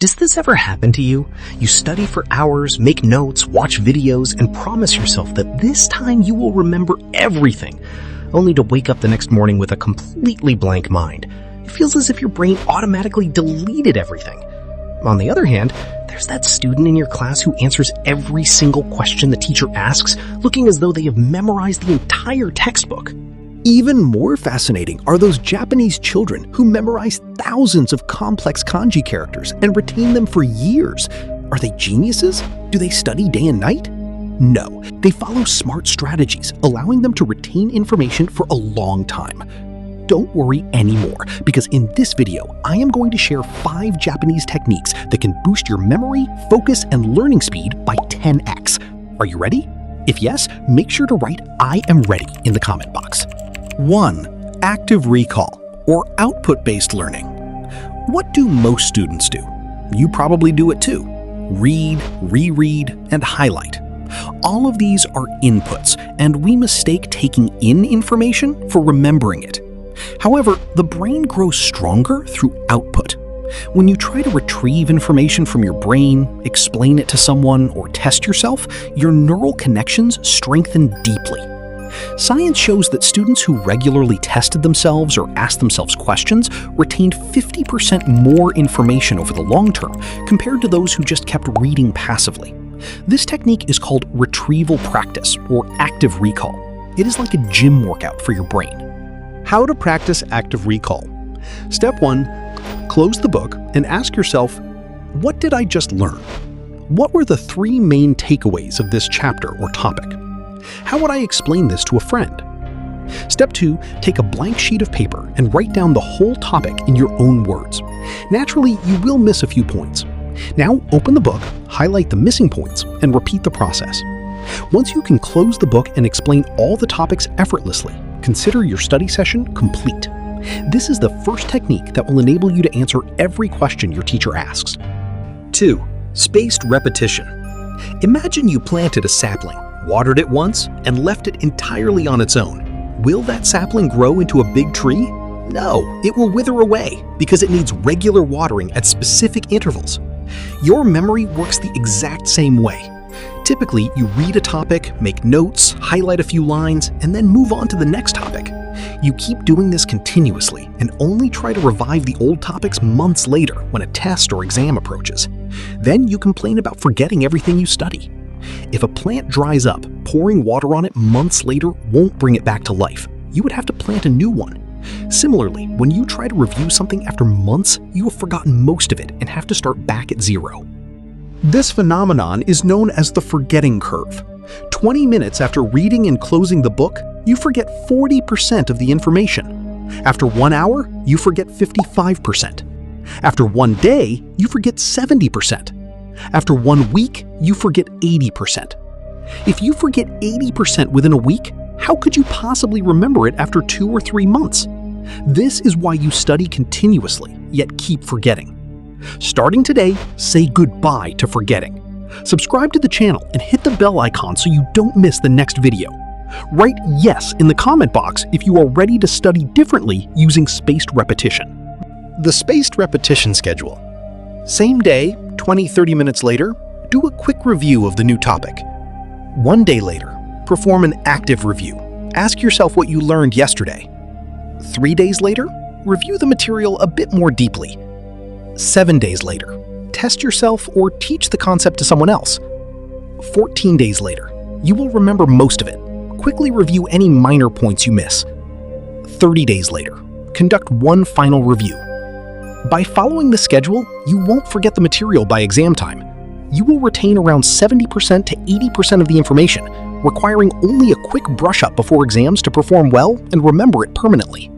Does this ever happen to you? You study for hours, make notes, watch videos, and promise yourself that this time you will remember everything, only to wake up the next morning with a completely blank mind. It feels as if your brain automatically deleted everything. On the other hand, there's that student in your class who answers every single question the teacher asks, looking as though they have memorized the entire textbook. Even more fascinating are those Japanese children who memorize thousands of complex kanji characters and retain them for years. Are they geniuses? Do they study day and night? No, they follow smart strategies, allowing them to retain information for a long time. Don't worry anymore, because in this video, I am going to share 5 Japanese techniques that can boost your memory, focus, and learning speed by 10x. Are you ready? If yes, make sure to write "I am ready" in the comment box. 1. Active recall, or output-based learning. What do most students do? You probably do it too. Read, reread, and highlight. All of these are inputs, and we mistake taking in information for remembering it. However, the brain grows stronger through output. When you try to retrieve information from your brain, explain it to someone, or test yourself, your neural connections strengthen deeply. Science shows that students who regularly tested themselves or asked themselves questions retained 50% more information over the long term compared to those who just kept reading passively. This technique is called retrieval practice, or active recall. It is like a gym workout for your brain. How to practice active recall. Step 1. Close the book and ask yourself, what did I just learn? What were the 3 main takeaways of this chapter or topic? How would I explain this to a friend? Step 2. Take a blank sheet of paper and write down the whole topic in your own words. Naturally, you will miss a few points. Now, open the book, highlight the missing points, and repeat the process. Once you can close the book and explain all the topics effortlessly, consider your study session complete. This is the first technique that will enable you to answer every question your teacher asks. 2. Spaced repetition. Imagine you planted a sapling, watered it once, and left it entirely on its own. Will that sapling grow into a big tree? No, it will wither away because it needs regular watering at specific intervals. Your memory works the exact same way. Typically, you read a topic, make notes, highlight a few lines, and then move on to the next topic. You keep doing this continuously and only try to revive the old topics months later when a test or exam approaches. Then you complain about forgetting everything you study. If a plant dries up, pouring water on it months later won't bring it back to life. You would have to plant a new one. Similarly, when you try to review something after months, you have forgotten most of it and have to start back at zero. This phenomenon is known as the forgetting curve. 20 minutes after reading and closing the book, you forget 40% of the information. After 1 hour, you forget 55%. After 1 day, you forget 70%. After 1 week, you forget 80%. If you forget 80% within a week, how could you possibly remember it after 2 or 3 months? This is why you study continuously, yet keep forgetting. Starting today, say goodbye to forgetting. Subscribe to the channel and hit the bell icon so you don't miss the next video. Write yes in the comment box if you are ready to study differently using spaced repetition. The spaced repetition schedule. Same day, 20-30 minutes later, do a quick review of the new topic. 1 day later, perform an active review. Ask yourself what you learned yesterday. 3 days later, review the material a bit more deeply. 7 days later, test yourself or teach the concept to someone else. 14 days later, you will remember most of it. Quickly review any minor points you miss. 30 days later, conduct one final review. By following the schedule, you won't forget the material by exam time. You will retain around 70% to 80% of the information, requiring only a quick brush-up before exams to perform well and remember it permanently.